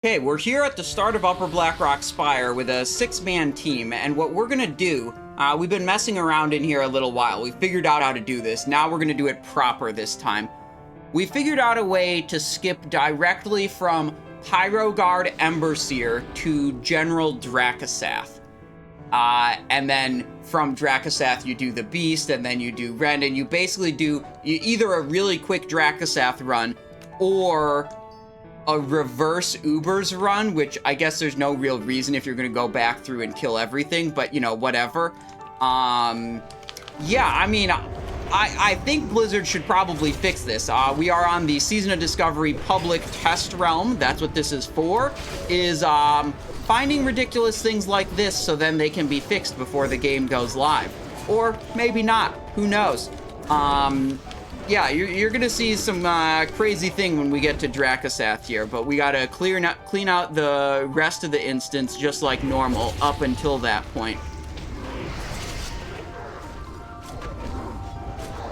Okay, we're here at the start of Upper Blackrock Spire with a 6-man team, and what we're gonna do, we've been messing around in here a little while. We figured out how to do this. Now we're gonna do it proper this time. We figured out a way to skip directly from Pyroguard Emberseer to General Drakkisath. And then from Drakkisath you do the Beast, and then you do Rend, and you basically do either a really quick Drakkisath run, or a reverse Ubers run, which I guess there's no real reason if you're gonna go back through and kill everything, but you know, whatever. Yeah, I mean, I think Blizzard should probably fix this. We are on the Season of Discovery public test realm. That's what this is for, is finding ridiculous things like this so then they can be fixed before the game goes live. Or maybe not, who knows? Yeah, you're gonna see some crazy thing when we get to Drakkisath here, but we gotta clean out the rest of the instance just like normal up until that point.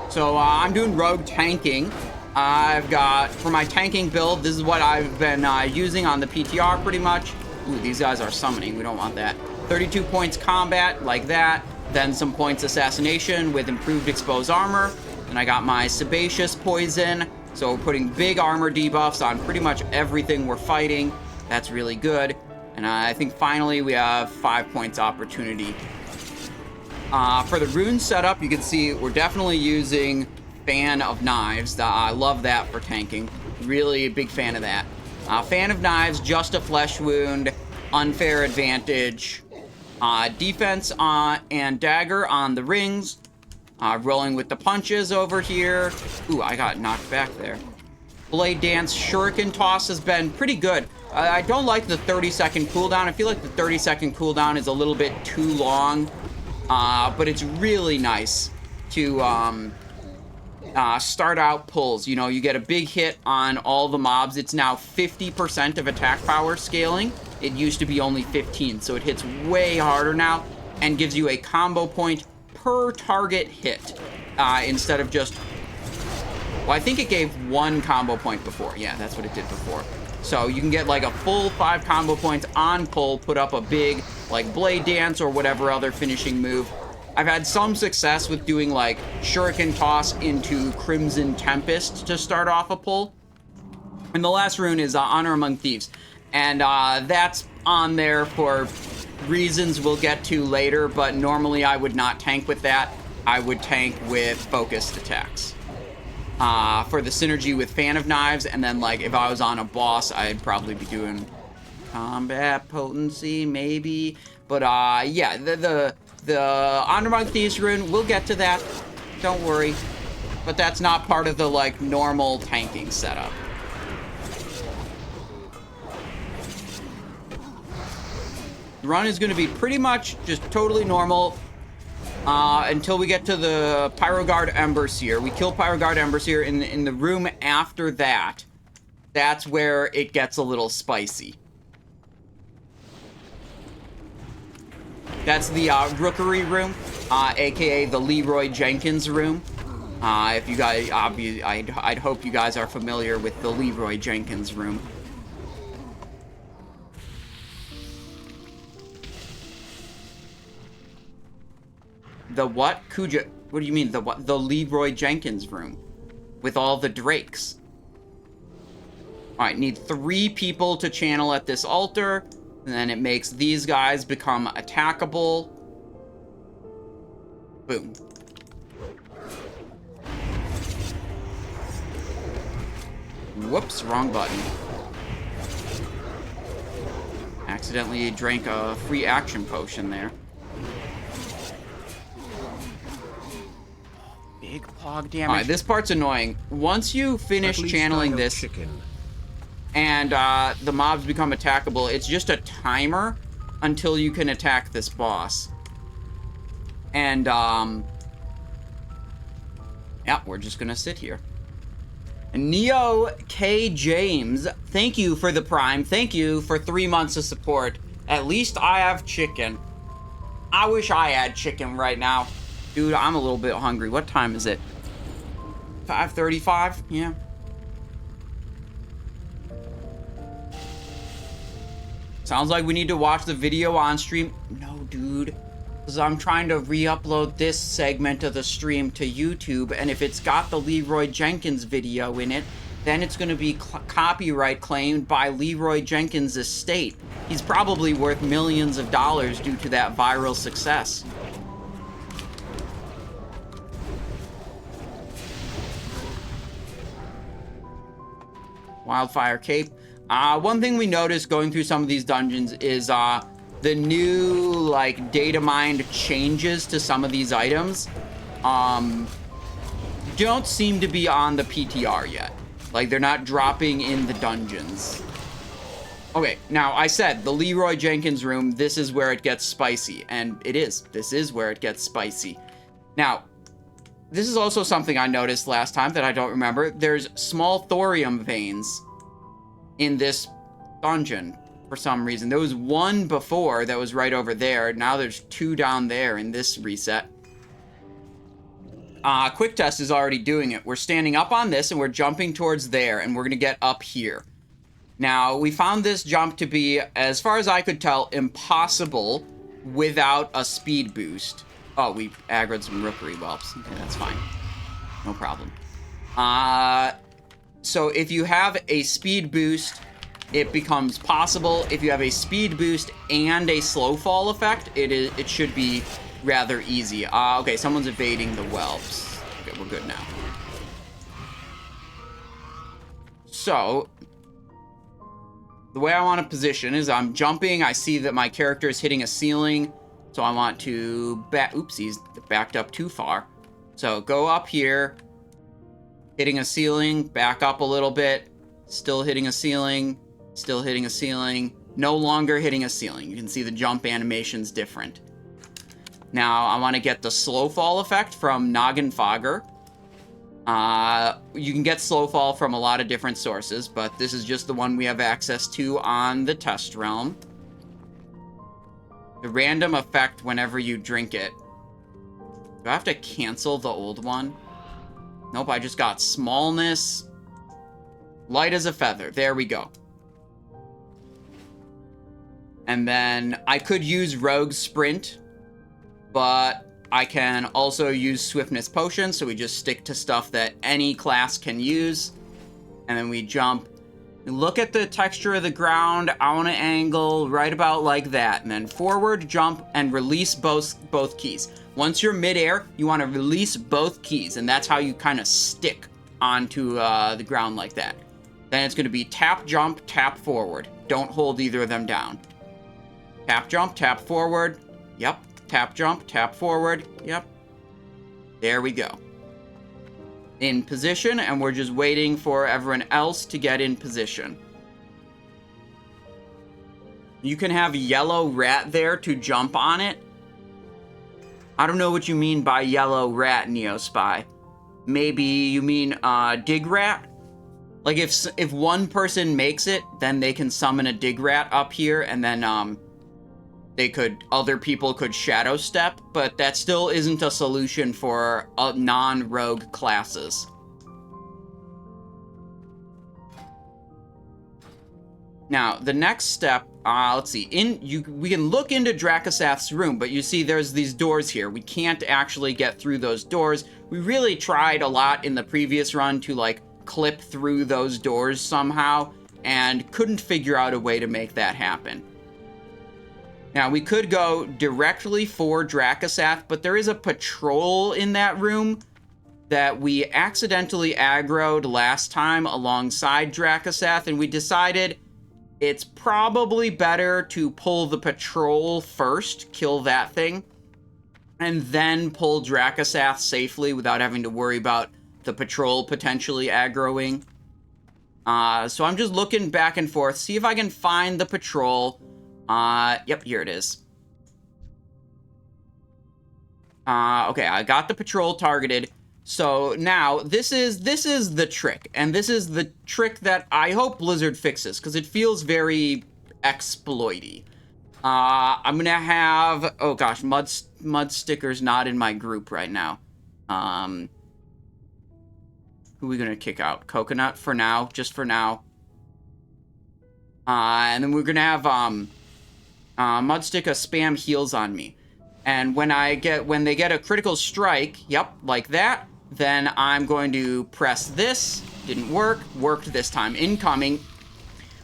So I'm doing rogue tanking. I've got, for my tanking build, this is what I've been using on the PTR pretty much. Ooh, these guys are summoning, we don't want that. 32 points combat, like that. Then some points assassination with improved exposed armor. And I got my Sebaceous Poison, so we're putting big armor debuffs on pretty much everything we're fighting. That's really good. And I think finally we have 5 points opportunity. For the rune setup, you can see we're definitely using Fan of Knives. I love that for tanking. Really a big fan of that. Fan of Knives, just a flesh wound, unfair advantage. Defense and dagger on the rings. Rolling with the punches over here. Ooh, I got knocked back there. Blade Dance, Shuriken Toss has been pretty good. I don't like the 30-second cooldown. I feel like the 30-second cooldown is a little bit too long. But it's really nice to start out pulls. You know, you get a big hit on all the mobs. It's now 50% of attack power scaling. It used to be only 15, so it hits way harder now and gives you a combo point per target hit, instead of just, well, I think it gave 1 combo point before. Yeah, that's what it did before. So you can get like a full 5 combo points on pull, put up a big like Blade Dance or whatever other finishing move. I've had some success with doing like Shuriken Toss into Crimson Tempest to start off a pull. And the last rune is Honor Among Thieves. And that's on there for reasons we'll get to later, but normally I would not tank with that. I would tank with focused attacks. For the synergy with Fan of Knives, and then like if I was on a boss, I'd probably be doing combat potency, maybe. But yeah, the Honor Among Thieves rune, we'll get to that. Don't worry. But that's not part of the like normal tanking setup. The run is going to be pretty much just totally normal until we get to the Pyroguard Emberseer. We kill Pyroguard Emberseer in the room after that. That's where it gets a little spicy. That's the Rookery room, aka the Leroy Jenkins room. If you guys, I'd hope you guys are familiar with the Leroy Jenkins room. The what? Kuja, what do you mean, the what? The Leroy Jenkins room. With all the drakes. Alright, need 3 people to channel at this altar. And then it makes these guys become attackable. Boom. Whoops, wrong button. Accidentally drank a free action potion there. Big pog damage. Alright, this part's annoying. Once you finish channeling this, and the mobs become attackable, it's just a timer until you can attack this boss. And, yeah, we're just gonna sit here. Neo K. James, thank you for the Prime. Thank you for 3 months of support. At least I have chicken. I wish I had chicken right now. Dude, I'm a little bit hungry. What time is it? 5:35? Yeah. Sounds like we need to watch the video on stream. No, dude. Because I'm trying to re-upload this segment of the stream to YouTube, and if it's got the Leroy Jenkins video in it, then it's going to be copyright claimed by Leroy Jenkins' estate. He's probably worth millions of dollars due to that viral success. Wildfire Cape. One thing we noticed going through some of these dungeons is the new like data mined changes to some of these items don't seem to be on the PTR yet. Like, they're not dropping in the dungeons. Okay, now I said the Leroy Jenkins room, this is where it gets spicy, and it is. This is where it gets spicy. Now, this is also something I noticed last time that I don't remember. There's small thorium veins in this dungeon for some reason. There was one before that was right over there. Now there's two down there in this reset. Quick Test is already doing it. We're standing up on this and we're jumping towards there, and we're going to get up here. Now, we found this jump to be, as far as I could tell, impossible without a speed boost. Oh, we aggroed some rookery whelps. Okay, that's fine. No problem. So if you have a speed boost, it becomes possible. If you have a speed boost and a slow fall effect, it should be rather easy. Okay, someone's evading the whelps. Okay, we're good now. So, the way I want to position is I'm jumping. I see that my character is hitting a ceiling. So I want to oops, he's backed up too far. So go up here, hitting a ceiling, back up a little bit, still hitting a ceiling, still hitting a ceiling, no longer hitting a ceiling. You can see the jump animation's different. Now I want to get the slow fall effect from Noggin Fogger. You can get slow fall from a lot of different sources, but this is just the one we have access to on the test realm. The random effect whenever you drink it. Do I have to cancel the old one? Nope, I just got smallness. Light as a feather. There we go. And then I could use Rogue Sprint, but I can also use Swiftness Potion, so we just stick to stuff that any class can use. And then we jump. Look at the texture of the ground. I want to angle right about like that. And then forward, jump, and release both keys. Once you're midair, you want to release both keys. And that's how you kind of stick onto the ground like that. Then it's going to be tap, jump, tap, forward. Don't hold either of them down. Tap, jump, tap, forward. Yep. Tap, jump, tap, forward. Yep. There we go. In position, and we're just waiting for everyone else to get in position. You can have yellow rat there to jump on it. I don't know what you mean by yellow rat, Neospy. Maybe you mean dig rat? Like if one person makes it, then they can summon a dig rat up here, and then other people could shadow step, but that still isn't a solution for non-rogue classes. Now, the next step, let's see, we can look into Drakkisath's room, but you see there's these doors here. We can't actually get through those doors. We really tried a lot in the previous run to like clip through those doors somehow, and couldn't figure out a way to make that happen. Now, we could go directly for Drakkisath, but there is a patrol in that room that we accidentally aggroed last time alongside Drakkisath, and we decided it's probably better to pull the patrol first, kill that thing, and then pull Drakkisath safely without having to worry about the patrol potentially aggroing. So I'm just looking back and forth, see if I can find the patrol. Yep, here it is. Okay, I got the patrol targeted. So now, this is the trick. And this is the trick that I hope Blizzard fixes, because it feels very exploity. I'm gonna have... Oh gosh, Mud Sticker's not in my group right now. Who are we gonna kick out? Coconut for now, just for now. And then we're gonna have, Mudsticka spam heals on me. And when they get a critical strike, yep, like that, then I'm going to press this. Didn't work. Worked this time. Incoming.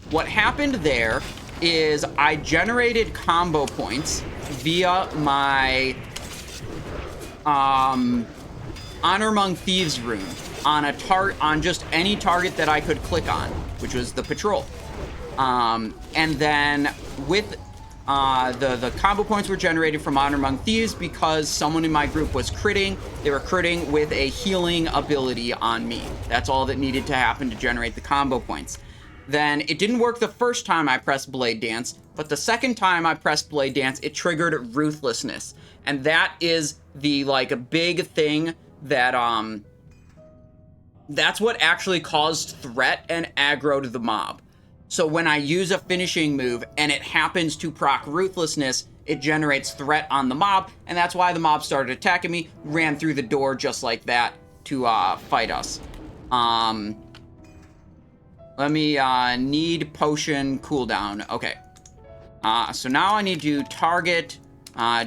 What happened there is I generated combo points via my Honor Among Thieves rune on just any target that I could click on, which was the patrol. And then with the combo points were generated from Honor Among Thieves because someone in my group was critting. They were critting with a healing ability on me. That's all that needed to happen to generate the combo points. Then it didn't work the first time I pressed Blade Dance, but the second time I pressed Blade Dance, it triggered Ruthlessness. And that is the, like, big thing that, that's what actually caused threat and aggroed the mob. So when I use a finishing move and it happens to proc Ruthlessness, it generates threat on the mob, and that's why the mob started attacking me, ran through the door just like that to fight us. Let me need potion cooldown. Okay. So now I need to target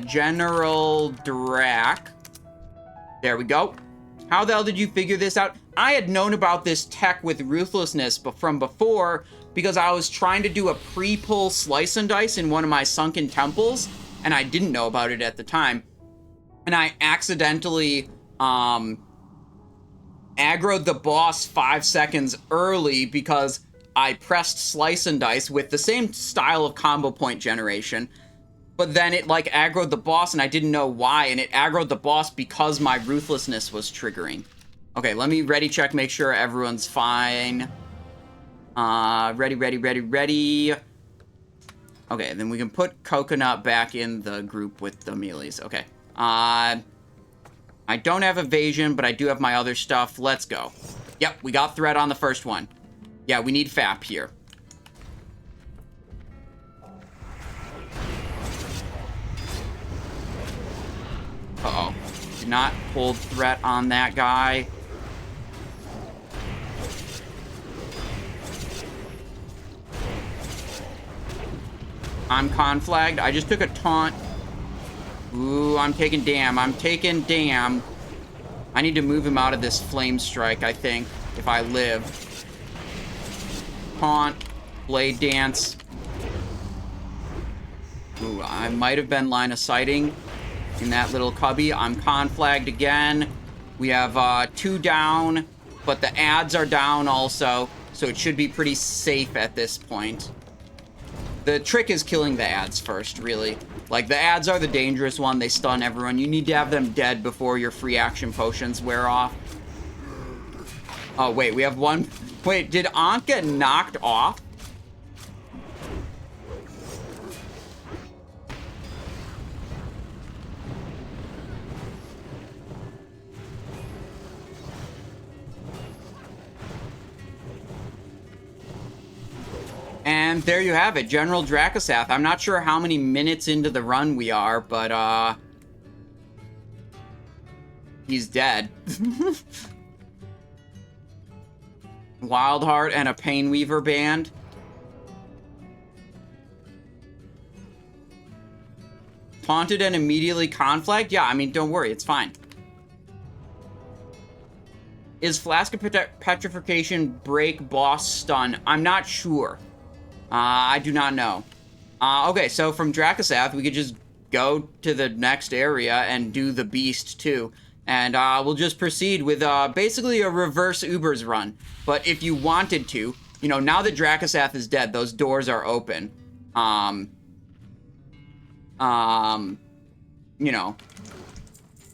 General Drak. There we go. How the hell did you figure this out? I had known about this tech with Ruthlessness from before because I was trying to do a pre-pull slice and dice in one of my sunken temples, and I didn't know about it at the time. And I accidentally aggroed the boss 5 seconds early because I pressed slice and dice with the same style of combo point generation, but then it like aggroed the boss and I didn't know why, and it aggroed the boss because my Ruthlessness was triggering. Okay, let me ready check, make sure everyone's fine. Ready. Okay, then we can put Coconut back in the group with the melees. Okay. I don't have evasion, but I do have my other stuff. Let's go. Yep, we got threat on the first one. Yeah, we need FAP here. Uh-oh. Did not hold threat on that guy. I'm conflagged. I just took a taunt. Ooh, I'm taking damn. I'm taking damn. I need to move him out of this flame strike, I think, if I live. Taunt. Blade Dance. Ooh, I might have been line of sighting in that little cubby. I'm conflagged again. We have 2 down, but the ads are down also, so it should be pretty safe at this point. The trick is killing the ads first, really. Like, the ads are the dangerous one. They stun everyone. You need to have them dead before your free action potions wear off. Oh, wait, we have one. Wait, did Ankh get knocked off? And there you have it, General Drakkisath. I'm not sure how many minutes into the run we are, but, he's dead. Wildheart and a Painweaver band. Taunted and immediately conflagged? Yeah, I mean, don't worry, it's fine. Is Flask of Petrification break boss stun? I'm not sure. I do not know. Okay, so from Drakkisath, we could just go to the next area and do the beast, too. And we'll just proceed with basically a reverse Ubers run. But if you wanted to, you know, now that Drakkisath is dead, those doors are open. You know,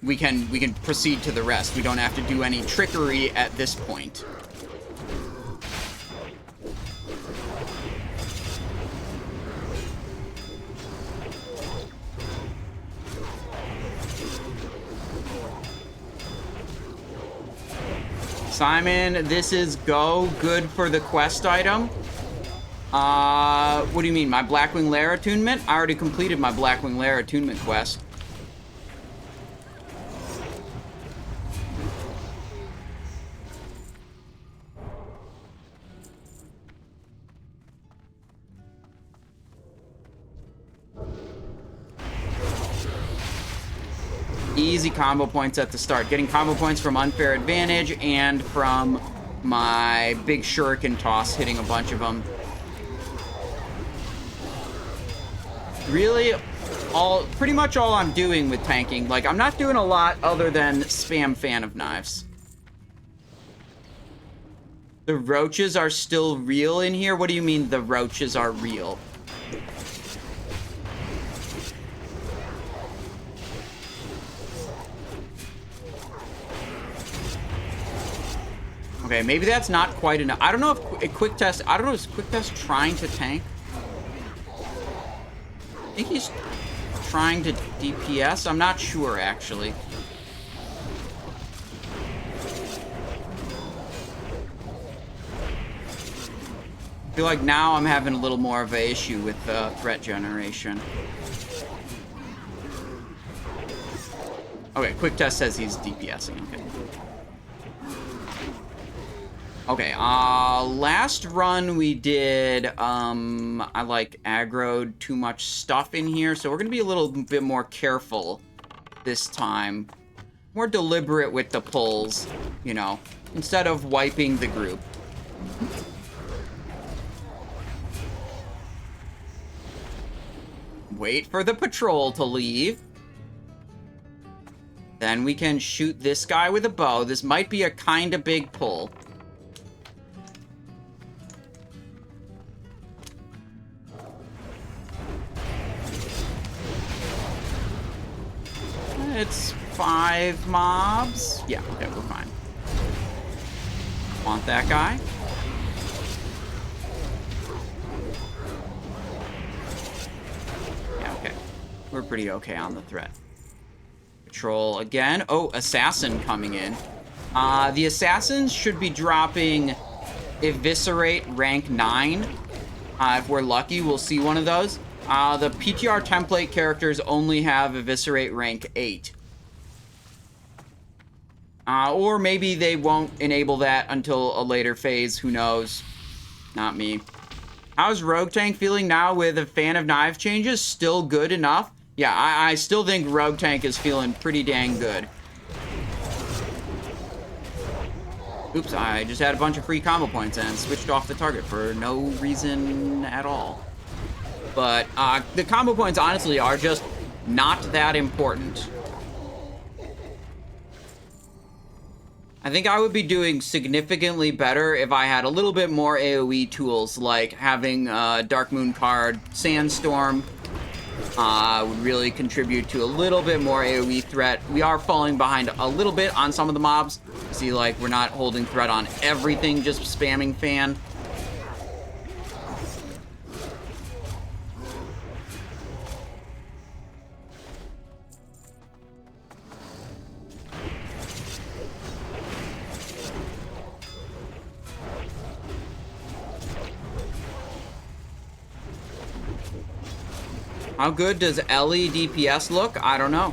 we can proceed to the rest. We don't have to do any trickery at this point. Simon, this is go. Good for the quest item. What do you mean? My Blackwing Lair attunement? I already completed my Blackwing Lair attunement quest. Easy combo points at the start. Getting combo points from unfair advantage and from my big shuriken toss, hitting a bunch of them. Really, pretty much all I'm doing with tanking. Like, I'm not doing a lot other than spam Fan of Knives. The roaches are still real in here? What do you mean the roaches are real? Okay, maybe that's not quite enough. I don't know if a quick test... I don't know, is quick test trying to tank? I think he's trying to DPS. I'm not sure, actually. I feel like now I'm having a little more of an issue with threat generation. Okay, quick test says he's DPSing. Okay. Okay, last run we did, I like aggroed too much stuff in here, so we're gonna be a little bit more careful this time. More deliberate with the pulls, you know, instead of wiping the group. Wait for the patrol to leave. Then we can shoot this guy with a bow. This might be a kind of big pull. It's 5 mobs. Yeah, okay, we're fine. Want that guy? Yeah, okay. We're pretty okay on the threat. Patrol again. Oh, assassin coming in. The assassins should be dropping Eviscerate rank 9. If we're lucky, we'll see one of those. The PTR template characters only have Eviscerate rank 8. Or maybe they won't enable that until a later phase. Who knows? Not me. How's Rogue Tank feeling now with a Fan of Knives changes? Still good enough? Yeah, I still think Rogue Tank is feeling pretty dang good. Oops, I just had a bunch of free combo points and switched off the target for no reason at all. But the combo points, honestly, are just not that important. I think I would be doing significantly better if I had a little bit more AoE tools, like having Dark Moon card, Sandstorm, would really contribute to a little bit more AoE threat. We are falling behind a little bit on some of the mobs. See, like, we're not holding threat on everything, just spamming Fan. How good does LE DPS look? I don't know.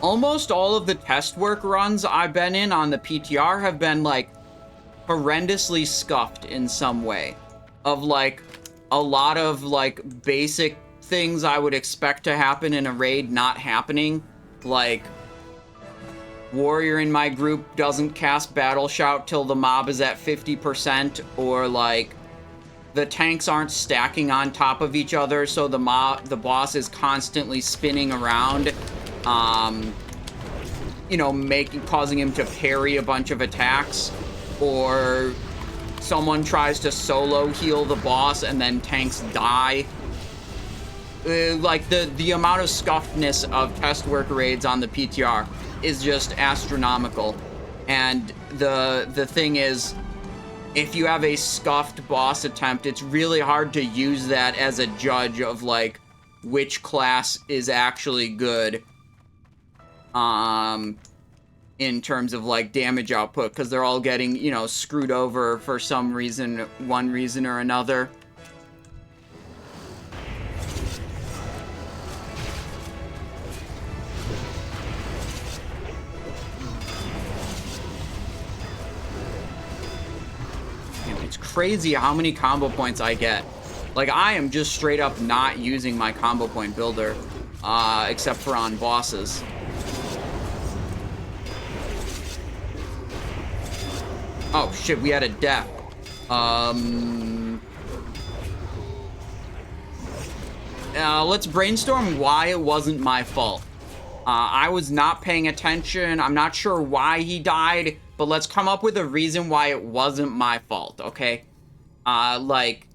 Almost all of the test work runs I've been in on the PTR have been, like, horrendously scuffed in some way. Of, like, a lot of, like, basic things I would expect to happen in a raid not happening. Like, warrior in my group doesn't cast Battle Shout till the mob is at 50%, or, like, the tanks aren't stacking on top of each other, so the boss is constantly spinning around, you know, causing him to parry a bunch of attacks, or someone tries to solo heal the boss and then tanks die. Like, the amount of scuffedness of test work raids on the PTR is just astronomical. And the thing is, if you have a scuffed boss attempt, it's really hard to use that as a judge of, like, which class is actually good, in terms of, like, damage output, because they're all getting, you know, screwed over for some reason, one reason or another. It's crazy how many combo points I get. Like, I am just straight up not using my combo point builder, except for on bosses. Oh, shit, we had a death. Let's brainstorm why it wasn't my fault. I was not paying attention. I'm not sure why he died, but let's come up with a reason why it wasn't my fault, okay? Like,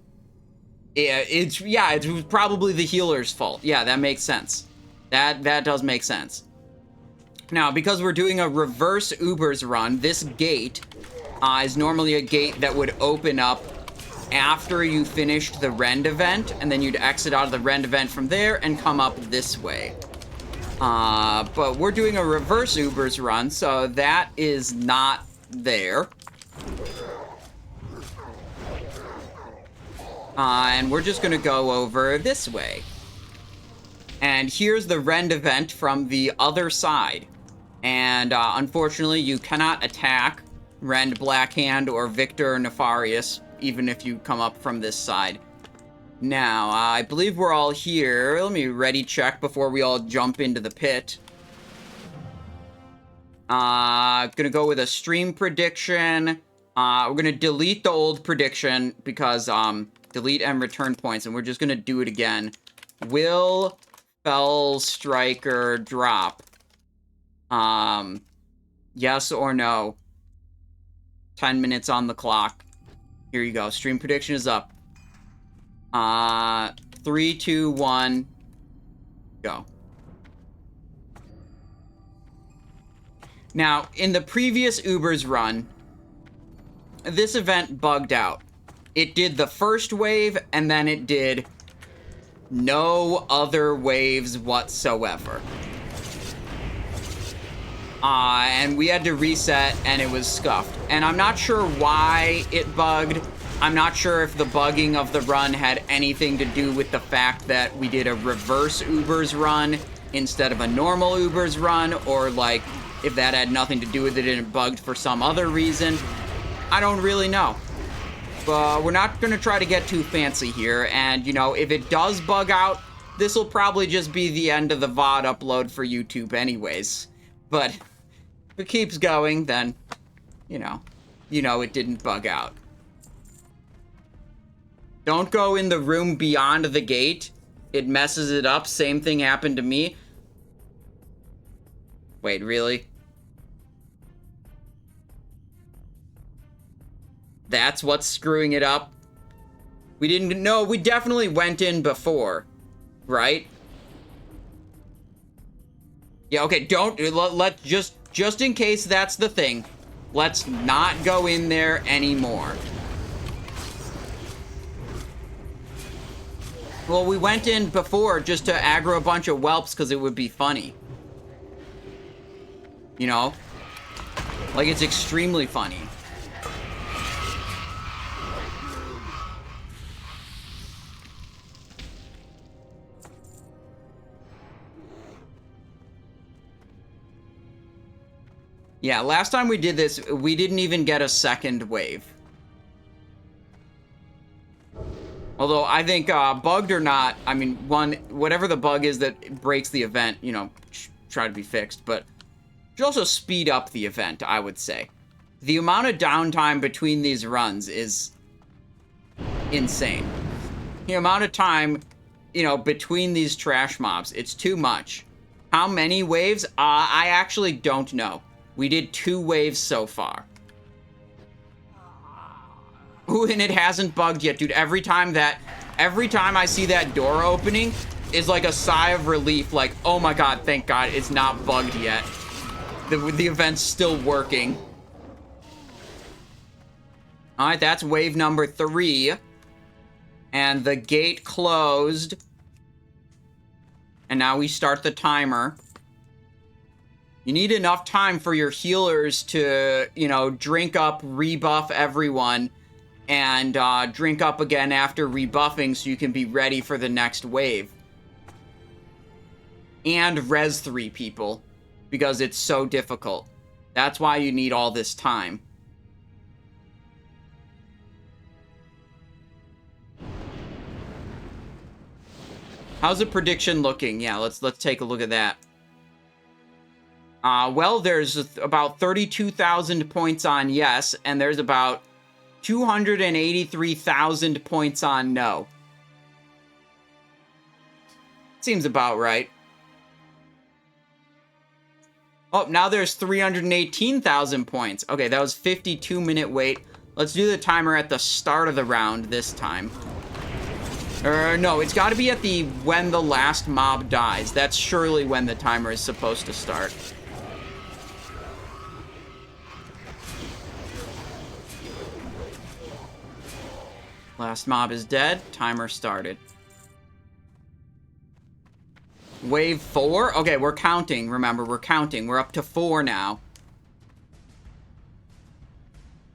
it was probably the healer's fault. Yeah, that makes sense. That does make sense. Now, because we're doing a reverse Ubers run, this gate is normally a gate that would open up after you finished the Rend event, and then you'd exit out of the Rend event from there and come up this way. But we're doing a reverse Ubers run, so that is not there. And we're just gonna go over this way. And here's the Rend event from the other side. And, unfortunately, you cannot attack Rend, Blackhand, or Victor Nefarious, even if you come up from this side. Now, I believe we're all here. Let me ready check before we all jump into the pit. Gonna go with a stream prediction. We're gonna delete the old prediction because, delete and return points, and we're just gonna do it again. Will Fell Striker drop? Yes or no? 10 minutes on the clock. Here you go. Stream prediction is up. 3, 2, 1, go. Now, in the previous Ubers run, this event bugged out. It did the first wave, and then it did no other waves whatsoever. And we had to reset, and it was scuffed. And I'm not sure why it bugged. I'm not sure if the bugging of the run had anything to do with the fact that we did a reverse Ubers run instead of a normal Ubers run, or, like, if that had nothing to do with it and it bugged for some other reason. I don't really know. But we're not going to try to get too fancy here, and, you know, if it does bug out, this will probably just be the end of the VOD upload for YouTube anyways. But if it keeps going, then, you know it didn't bug out. Don't go in the room beyond the gate. It messes it up. Same thing happened to me. Wait, really? That's what's screwing it up? We didn't know. We definitely went in before, right? Yeah, okay, don't, let's just in case that's the thing, let's not go in there anymore. Well, we went in before just to aggro a bunch of whelps because it would be funny. You know? Like, it's extremely funny. Yeah, last time we did this, we didn't even get a second wave. Although, I think, bugged or not, I mean, whatever the bug is that breaks the event, you know, try to be fixed, but should also speed up the event, I would say. The amount of downtime between these runs is insane. The amount of time, you know, between these trash mobs, it's too much. How many waves? I actually don't know. We did 2 waves so far. Ooh, and it hasn't bugged yet, dude. Every time I see that door opening is like a sigh of relief, like, oh my god, thank god, it's not bugged yet. The event's still working. Alright, that's wave number 3. And the gate closed. And now we start the timer. You need enough time for your healers to, you know, drink up, rebuff everyone, and drink up again after rebuffing so you can be ready for the next wave. And res 3 people, because it's so difficult. That's why you need all this time. How's the prediction looking? Yeah, let's take a look at that. Well, there's about 32,000 points on yes, and there's about 283,000 points on no. Seems about right. Oh, now there's 318,000 points. Okay, that was 52-minute wait. Let's do the timer at the start of the round this time. No, it's got to be at when the last mob dies. That's surely when the timer is supposed to start. Last mob is dead. Timer started. Wave 4? Okay, we're counting. Remember, we're counting. We're up to 4 now.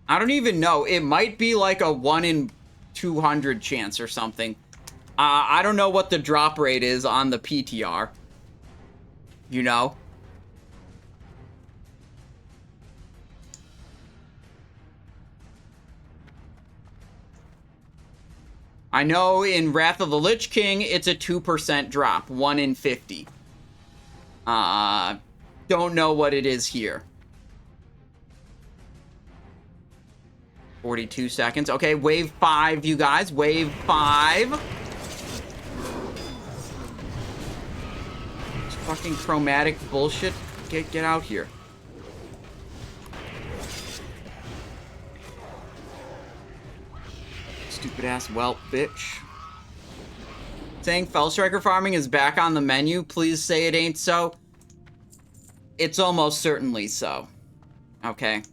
I don't even know. It might be like a 1 in 200 chance or something. I don't know what the drop rate is on the PTR. You know? I know in Wrath of the Lich King, it's a 2% drop. 1 in 50. Don't know what it is here. 42 seconds. Okay, wave 5, you guys. Wave 5. This fucking chromatic bullshit. Get out here. Stupid ass whelp, bitch. Saying Fellstriker farming is back on the menu. Please say it ain't so. It's almost certainly so. Okay.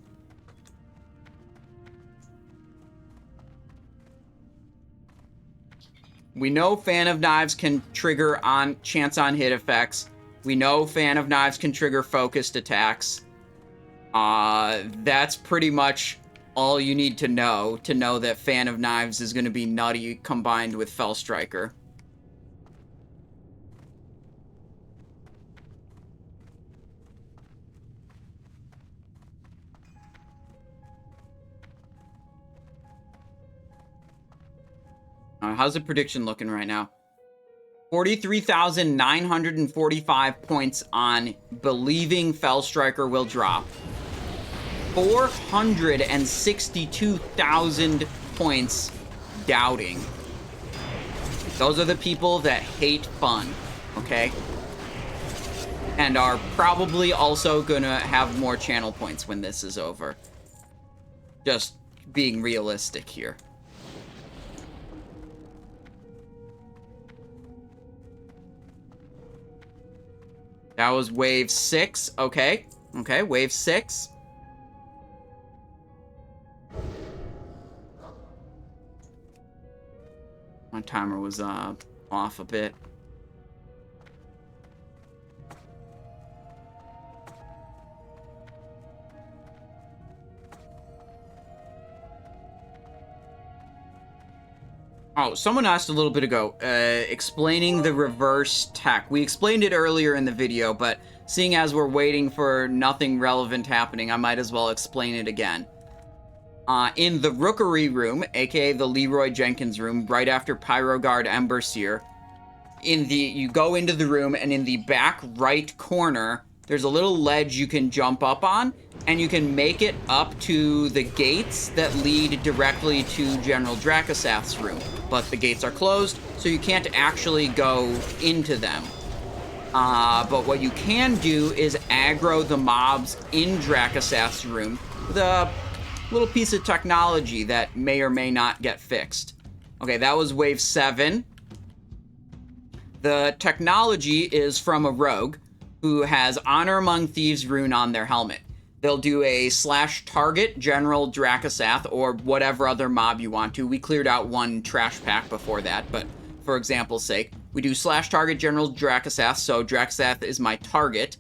We know Fan of Knives can trigger on chance on hit effects. We know Fan of Knives can trigger focused attacks. That's pretty much all you need to know that Fan of Knives is going to be nutty combined with Fellstriker. How's the prediction looking right now? 43,945 points on believing Fellstriker will drop. 462,000 points doubting. Those are the people that hate fun, okay? And are probably also gonna have more channel points when this is over. Just being realistic here. That was wave 6. Okay. Okay, wave 6. My timer was off a bit. Oh, someone asked a little bit ago, explaining the reverse tech. We explained it earlier in the video, but seeing as we're waiting for nothing relevant happening, I might as well explain it again. In the Rookery room, aka the Leroy Jenkins room, right after Pyroguard Emberseer, you go into the room, and in the back right corner, there's a little ledge you can jump up on, and you can make it up to the gates that lead directly to General Drakkisath's room. But the gates are closed, so you can't actually go into them. But what you can do is aggro the mobs in Drakkisath's room with a little piece of technology that may or may not get fixed. Okay, that was wave 7. The technology is from a rogue who has Honor Among Thieves rune on their helmet. They'll do a /target General Drakkisath or whatever other mob you want to. We cleared out one trash pack before that, but for example's sake, we do /target General Drakkisath, so Drakkisath is my target.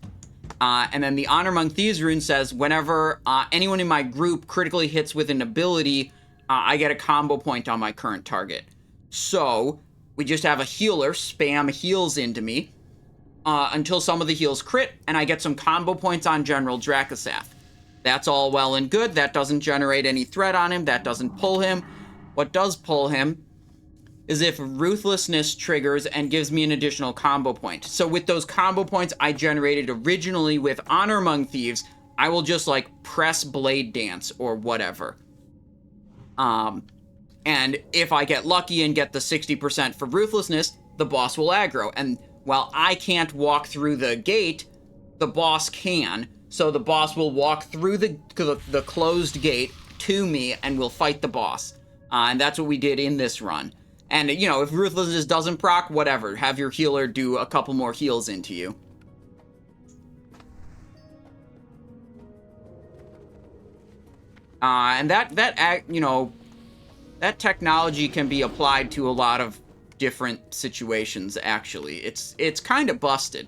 And then the Honor Among Thieves rune says, whenever anyone in my group critically hits with an ability, I get a combo point on my current target. So, we just have a healer spam heals into me until some of the heals crit, and I get some combo points on General Drakkisath. That's all well and good. That doesn't generate any threat on him. That doesn't pull him. What does pull him is if Ruthlessness triggers and gives me an additional combo point. So with those combo points I generated originally with Honor Among Thieves, I will just, like, press Blade Dance or whatever. And if I get lucky and get the 60% for Ruthlessness, the boss will aggro. And while I can't walk through the gate, the boss can. So the boss will walk through the closed gate to me and we'll fight the boss. And that's what we did in this run. And, you know, if Ruthlessness doesn't proc, whatever. Have your healer do a couple more heals into you. And you know, that technology can be applied to a lot of different situations, actually. It's kind of busted.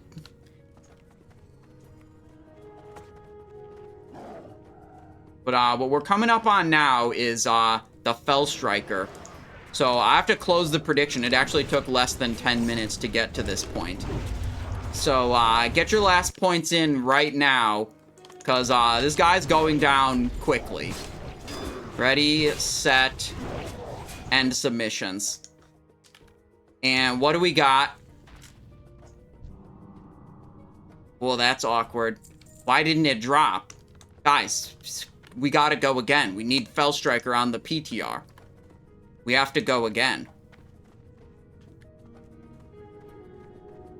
But what we're coming up on now is the Fell Striker. So I have to close the prediction. It actually took less than 10 minutes to get to this point. So get your last points in right now, because this guy's going down quickly. Ready, set, end submissions. And what do we got? Well, that's awkward. Why didn't it drop? Guys, we gotta go again. We need Fell Striker on the PTR. We have to go again.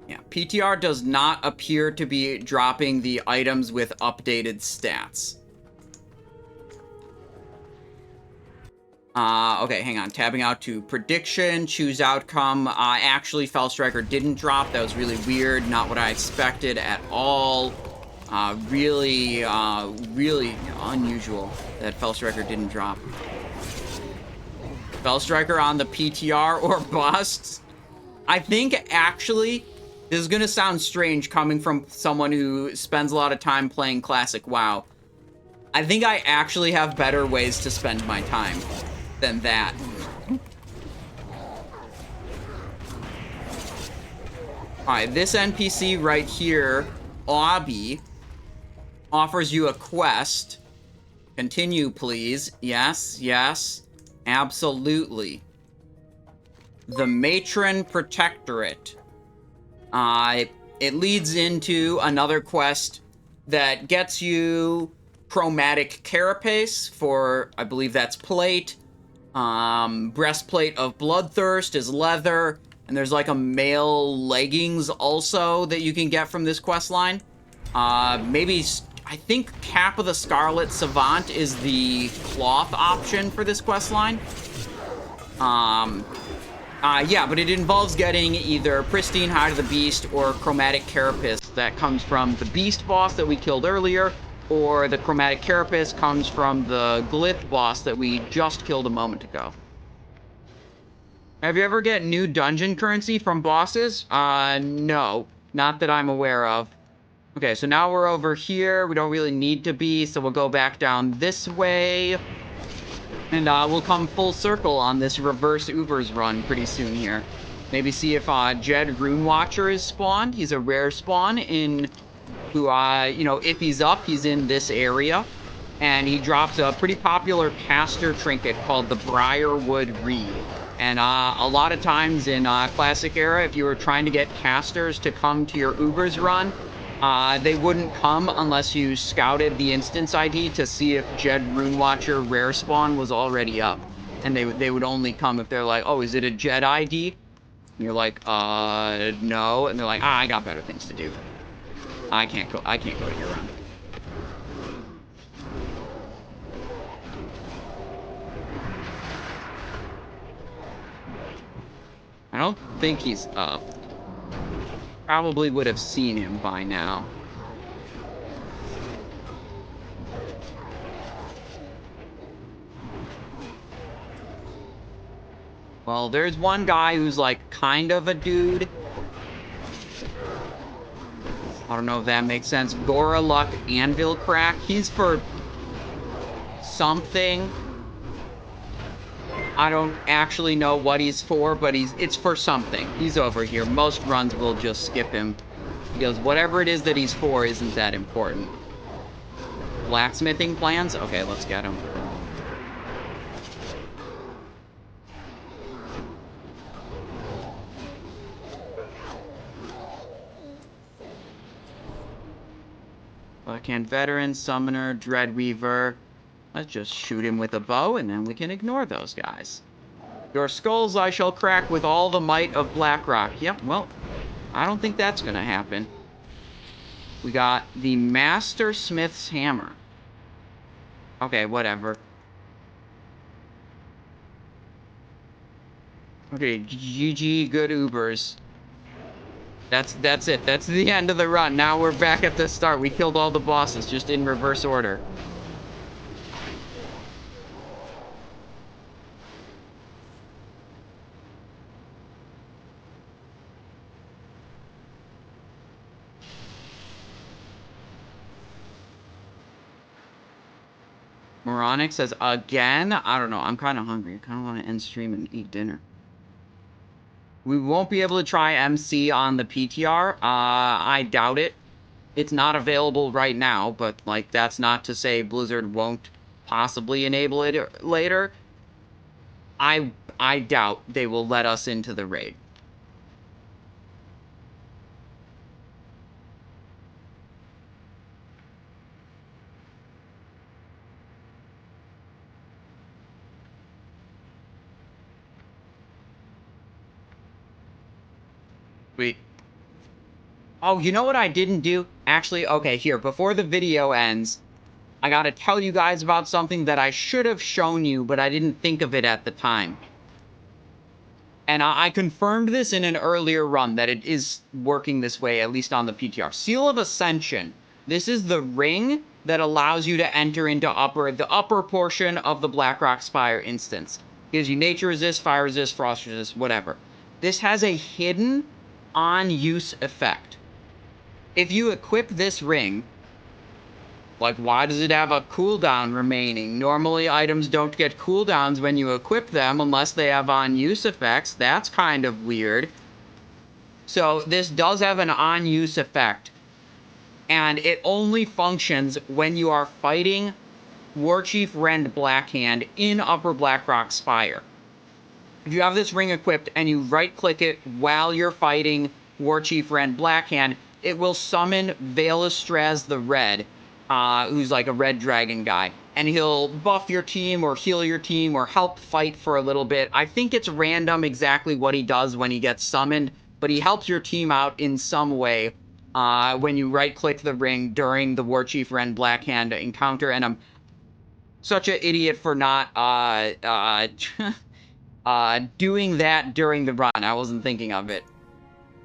Yeah, PTR does not appear to be dropping the items with updated stats. Okay, hang on. Tabbing out to prediction, choose outcome. Actually, Fell Striker didn't drop. That was really weird. Not what I expected at all. Really unusual that Fell Striker didn't drop. Fell Striker on the PTR or busts. I think, actually, this is going to sound strange coming from someone who spends a lot of time playing Classic WoW. I think I actually have better ways to spend my time than that. Alright, this NPC right here, Obby, offers you a quest. Continue, please. Yes, yes. Absolutely. The Matron Protectorate. It leads into another quest that gets you Chromatic Carapace for, I believe that's plate. Breastplate of Bloodthirst is leather. And there's like a male leggings also that you can get from this quest line. Maybe, I think Cap of the Scarlet Savant is the cloth option for this quest line. Yeah, but it involves getting either Pristine Hide of the Beast or Chromatic Carapace that comes from the Beast boss that we killed earlier, or the Chromatic Carapace comes from the Glyph boss that we just killed a moment ago. Have you ever get new dungeon currency from bosses? No. Not that I'm aware of. Okay, so now we're over here. We don't really need to be, so we'll go back down this way. And we'll come full circle on this reverse Ubers run pretty soon here. Maybe see if Jed Runewatcher is spawned. He's a rare spawn in who, you know, if he's up, he's in this area. And he drops a pretty popular caster trinket called the Briarwood Reed. And a lot of times in Classic Era, if you were trying to get casters to come to your Ubers run, they wouldn't come unless you scouted the instance ID to see if Jed Runewatcher rare spawn was already up. And they would only come if they're like, oh, is it a Jed ID? And you're like, no. And they're like, I got better things to do. I can't go to your run. I don't think he's up. Probably would have seen him by now. Well, there's one guy who's like kind of a dude. I don't know if that makes sense. Goraluk Anvil Crack. He's for something. I don't actually know what he's for, but it's for something. He's over here. Most runs will just skip him, because whatever it is that he's for isn't that important. Blacksmithing plans? Okay, let's get him. Blackhand Veteran, Summoner, Dreadweaver. Let's just shoot him with a bow, and then we can ignore those guys. Your skulls I shall crack with all the might of Blackrock. Yep, well, I don't think that's gonna happen. We got the Master Smith's Hammer. Okay, whatever. Okay, GG, good Ubers. That's it. That's the end of the run. Now we're back at the start. We killed all the bosses, just in reverse order. Moronic says, again? I don't know. I'm kind of hungry. I kind of want to end stream and eat dinner. We won't be able to try MC on the PTR. I doubt it. It's not available right now, but, like, that's not to say Blizzard won't possibly enable it later. I doubt they will let us into the raid. Sweet. Oh, you know what I didn't do? Actually, okay, here, before the video ends, I gotta tell you guys about something that I should have shown you, but I didn't think of it at the time. And I confirmed this in an earlier run, that it is working this way, at least on the PTR. Seal of Ascension. This is the ring that allows you to enter into the upper portion of the Blackrock Spire instance. Gives you nature resist, fire resist, frost resist, whatever. This has a hidden on-use effect. If you equip this ring, like, why does it have a cooldown remaining? Normally, items don't get cooldowns when you equip them unless they have on-use effects. That's kind of weird. So, this does have an on-use effect. And it only functions when you are fighting Warchief Rend Blackhand in Upper Blackrock Spire. If you have this ring equipped and you right-click it while you're fighting Warchief Rend Blackhand, it will summon Valestraz the Red, who's like a red dragon guy. And he'll buff your team or heal your team or help fight for a little bit. I think it's random exactly what he does when he gets summoned, but he helps your team out in some way when you right-click the ring during the Warchief Rend Blackhand encounter. And I'm such an idiot for not doing that during the run. I wasn't thinking of it.